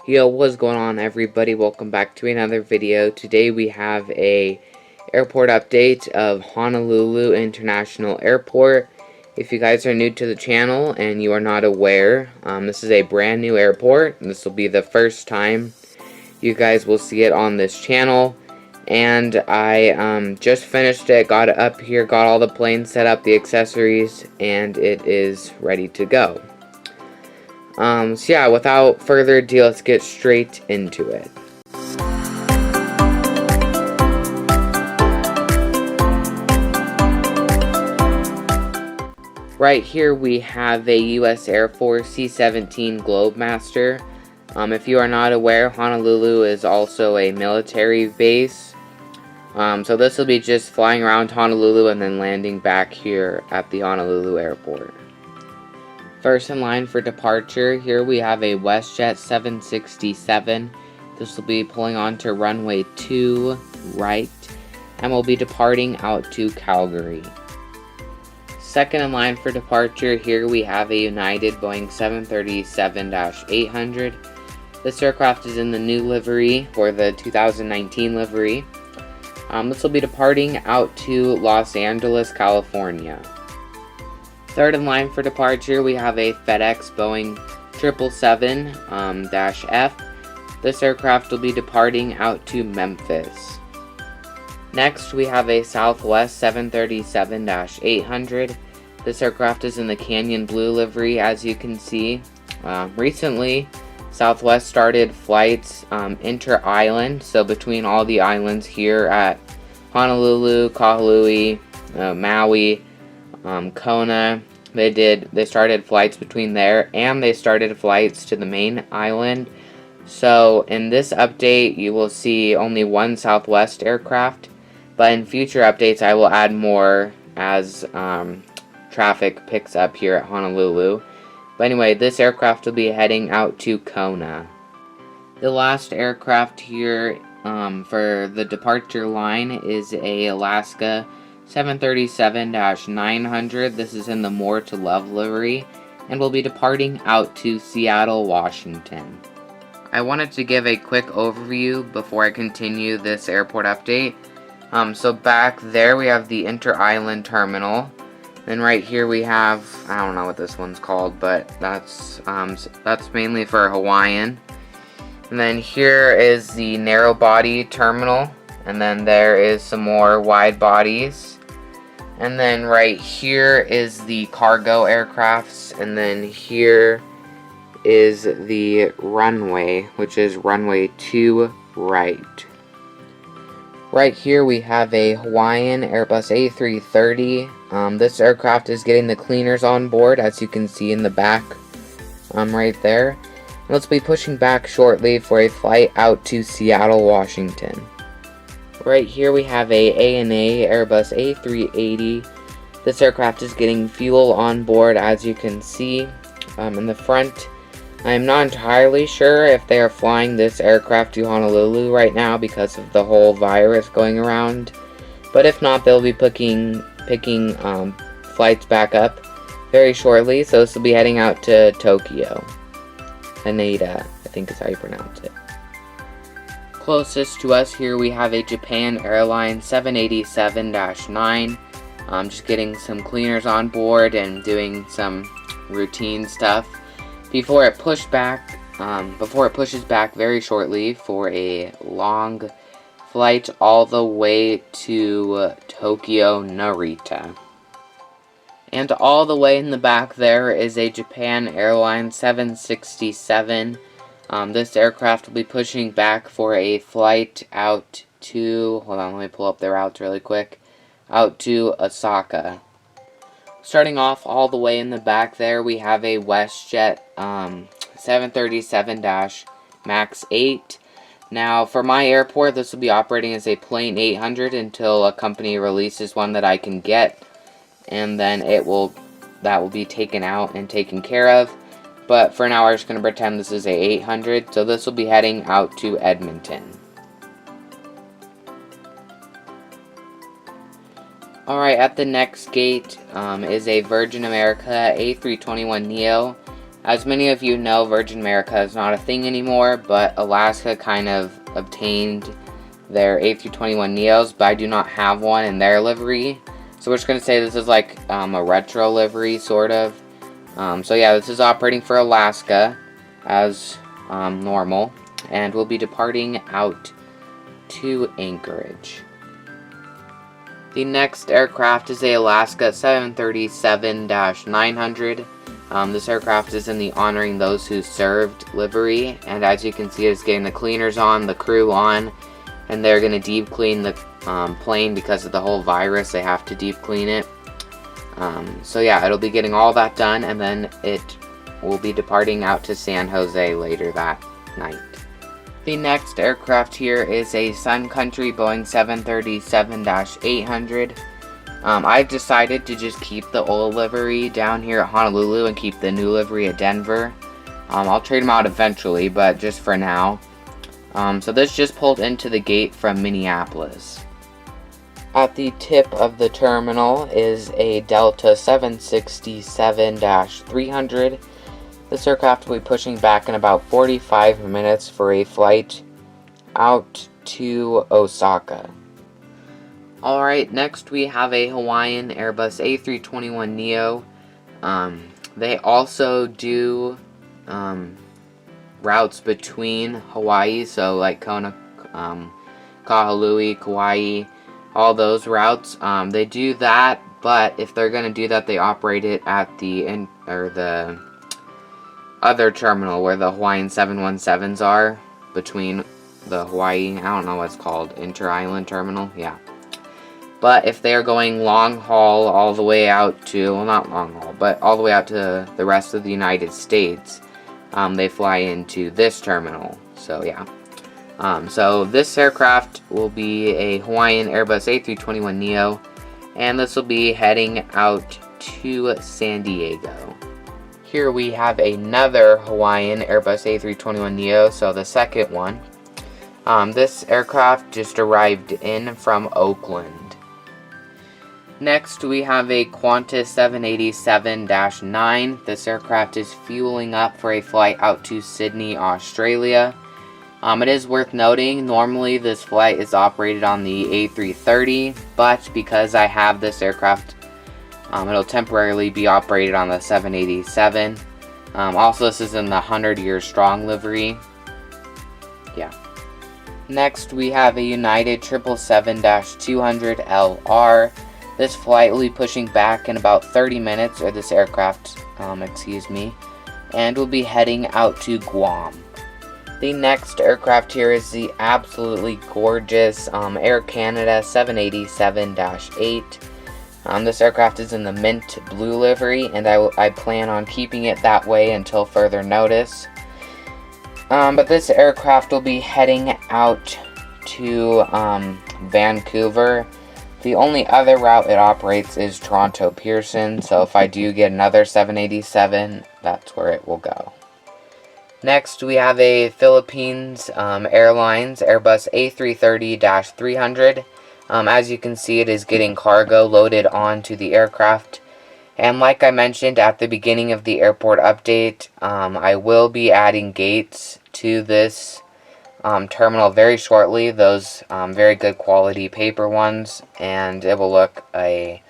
Yo, what's going on, everybody? Welcome back to another video. Today we have a airport update of Honolulu International Airport. If you guys are new to the channel and you are not aware, this is a brand new airport. This will be the first time you guys will see it on this channel. And I just finished it, got it up here, got all the planes set up, the accessories, and it is ready to go. So yeah, without further ado, let's get straight into it. Right here we have a U.S. Air Force C-17 Globemaster. If you are not aware, Honolulu is also a military base. So this will be just flying around Honolulu and then landing back here at the Honolulu airport. First in line for departure, here we have a WestJet 767. This will be pulling onto runway 2 right, and will be departing out to Calgary. Second in line for departure, here we have a United Boeing 737-800. This aircraft is in the new livery, for the 2019 livery. This will be departing out to Los Angeles, California. Third in line for departure, we have a FedEx Boeing 777-F. This aircraft will be departing out to Memphis. Next, we have a Southwest 737-800. This aircraft is in the Canyon Blue livery, as you can see. Recently, Southwest started flights inter-island, so between all the islands here at Honolulu, Kahului, Maui, Kona. They started flights between there, and they started flights to the main island. So in this update you will see only one Southwest aircraft, but in future updates I will add more as traffic picks up here at Honolulu. But anyway, this aircraft will be heading out to Kona. The last aircraft here for the departure line is a Alaska 737-900. This is in the More to Love livery and will be departing out to Seattle, Washington. I wanted to give a quick overview before I continue this airport update. So back there we have the inter-island terminal. Then right here we have, I don't know what this one's called, but that's mainly for Hawaiian. And then here is the narrow body terminal, and then there is some more wide bodies. And then right here is the cargo aircrafts, and then here is the runway, which is runway 2 right. Right here we have a Hawaiian Airbus A330. This aircraft is getting the cleaners on board, as you can see in the back right there. And let's be pushing back shortly for a flight out to Seattle, Washington. Right here we have a ANA Airbus A380. This aircraft is getting fuel on board, as you can see in the front. I am not entirely sure if they are flying this aircraft to Honolulu right now because of the whole virus going around. But if not, they'll be picking flights back up very shortly. So this will be heading out to Tokyo. Haneda, I think is how you pronounce it. Closest to us here we have a Japan Airlines 787-9. Just getting some cleaners on board and doing some routine stuff before it pushes back very shortly for a long flight all the way to Tokyo Narita. And all the way in the back there is a Japan Airlines 767. This aircraft will be pushing back for a flight out to, hold on, let me pull up the routes really quick, out to Osaka. Starting off all the way in the back there, we have a WestJet 737-MAX 8. Now, for my airport, this will be operating as a plain 800 until a company releases one that I can get, and then that will be taken out and taken care of. But for now, we're just going to pretend this is a 800, so this will be heading out to Edmonton. Alright, at the next gate is a Virgin America A321neo. As many of you know, Virgin America is not a thing anymore, but Alaska kind of obtained their A321neos, but I do not have one in their livery. So we're just going to say this is like a retro livery, sort of. So yeah, this is operating for Alaska as normal, and we'll be departing out to Anchorage. The next aircraft is a Alaska 737-900. This aircraft is in the Honoring Those Who Served livery, and as you can see, it's getting the cleaners on, the crew on, and they're going to deep clean the plane because of the whole virus. They have to deep clean it. So yeah, it'll be getting all that done, and then it will be departing out to San Jose later that night. The next aircraft here is a Sun Country Boeing 737-800. I've decided to just keep the old livery down here at Honolulu and keep the new livery at Denver. I'll trade them out eventually, but just for now. So this just pulled into the gate from Minneapolis. At the tip of the terminal is a Delta 767-300. This aircraft will be pushing back in about 45 minutes for a flight out to Osaka. Alright, next we have a Hawaiian Airbus A321neo. They also do routes between Hawaii, so like Kona, Kahului, Kauai, all those routes. They do that, but if they're going to do that, they operate it at the other terminal where the Hawaiian 717s are, between the Hawaii, I don't know what it's called, Inter-Island Terminal, yeah. But if they're going long haul all the way out to, well, not long haul, but all the way out to the rest of the United States, they fly into this terminal. So yeah. So this aircraft will be a Hawaiian Airbus A321neo, and this will be heading out to San Diego. Here we have another Hawaiian Airbus A321neo, so the second one. This aircraft just arrived in from Oakland. Next we have a Qantas 787-9. This aircraft is fueling up for a flight out to Sydney, Australia. It is worth noting, normally this flight is operated on the A330, but because I have this aircraft, it'll temporarily be operated on the 787. Also, this is in the 100-year strong livery. Yeah. Next, we have a United 777-200LR. This flight will be pushing back in about 30 minutes, or this aircraft, and will be heading out to Guam. The next aircraft here is the absolutely gorgeous Air Canada 787-8. This aircraft is in the mint blue livery, and I plan on keeping it that way until further notice. But this aircraft will be heading out to Vancouver. The only other route it operates is Toronto Pearson, so if I do get another 787, that's where it will go. Next, we have a Philippines Airlines Airbus A330-300. As you can see, it is getting cargo loaded onto the aircraft. And like I mentioned at the beginning of the airport update, I will be adding gates to this terminal very shortly. Those very good quality paper ones, and it will look a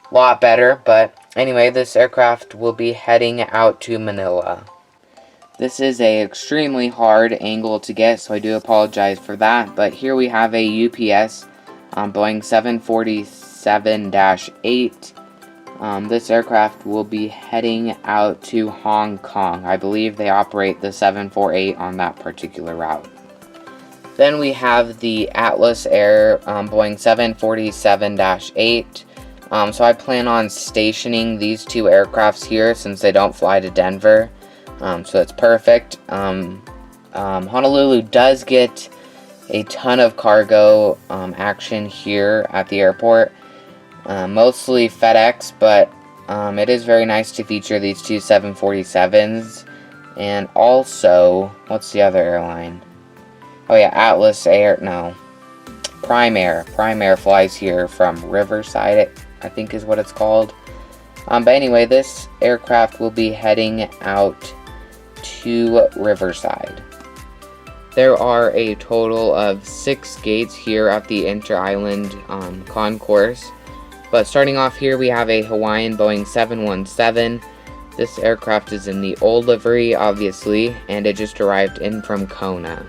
lot better. But anyway, this aircraft will be heading out to Manila. This is an extremely hard angle to get, so I do apologize for that. But here we have a UPS Boeing 747-8. This aircraft will be heading out to Hong Kong. I believe they operate the 748 on that particular route. Then we have the Atlas Air Boeing 747-8. So I plan on stationing these two aircrafts here since they don't fly to Denver. So it's perfect. Honolulu does get a ton of cargo action here at the airport. Mostly FedEx, but it is very nice to feature these two 747s. And also, what's the other airline? Oh yeah, Atlas Air, no. Prime Air. Prime Air flies here from Riverside, I think is what it's called. But anyway, this aircraft will be heading out to Riverside. There are a total of 6 gates here at the Inter-Island Concourse. But starting off here, we have a Hawaiian Boeing 717. This aircraft is in the old livery, obviously, and it just arrived in from Kona.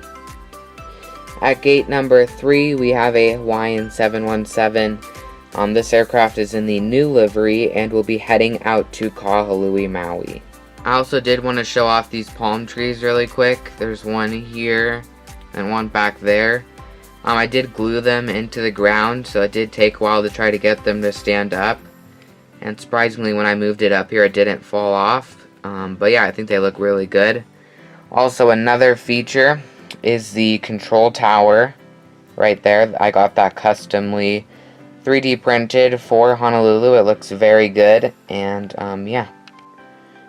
At gate number 3, we have a Hawaiian 717. This aircraft is in the new livery and will be heading out to Kahului, Maui. I also did want to show off these palm trees really quick. There's one here and one back there. I did glue them into the ground, so it did take a while to try to get them to stand up. And surprisingly, when I moved it up here, it didn't fall off. But yeah, I think they look really good. Also, another feature is the control tower right there. I got that customly 3D printed for Honolulu. It looks very good. And yeah.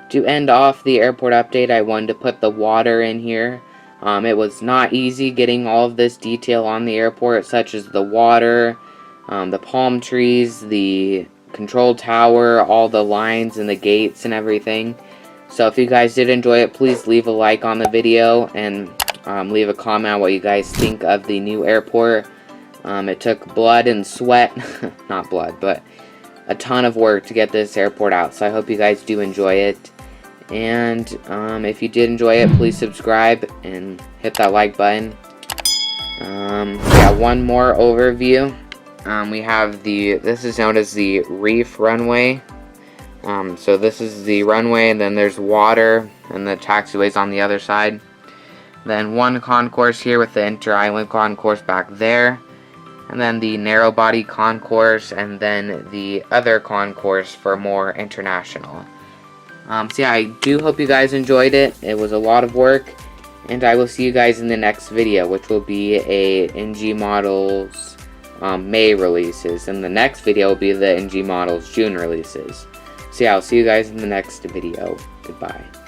To end off the airport update, I wanted to put the water in here. It was not easy getting all of this detail on the airport, such as the water, the palm trees, the control tower, all the lines and the gates and everything. So if you guys did enjoy it, please leave a like on the video and leave a comment on what you guys think of the new airport. It took blood and sweat, not blood, but a ton of work to get this airport out. So I hope you guys do enjoy it. And if you did enjoy it, please subscribe and hit that like button. Yeah, one more overview. We have this is known as the reef runway. So this is the runway, and then there's water, and the taxiway's on the other side. Then one concourse here with the Inter-Island Concourse back there. And then the narrow body concourse, and then the other concourse for more international. So yeah, I do hope you guys enjoyed it. It was a lot of work. And I will see you guys in the next video, which will be a NG Models May releases, and the next video will be the NG Models June releases. So yeah, I'll see you guys in the next video. Goodbye.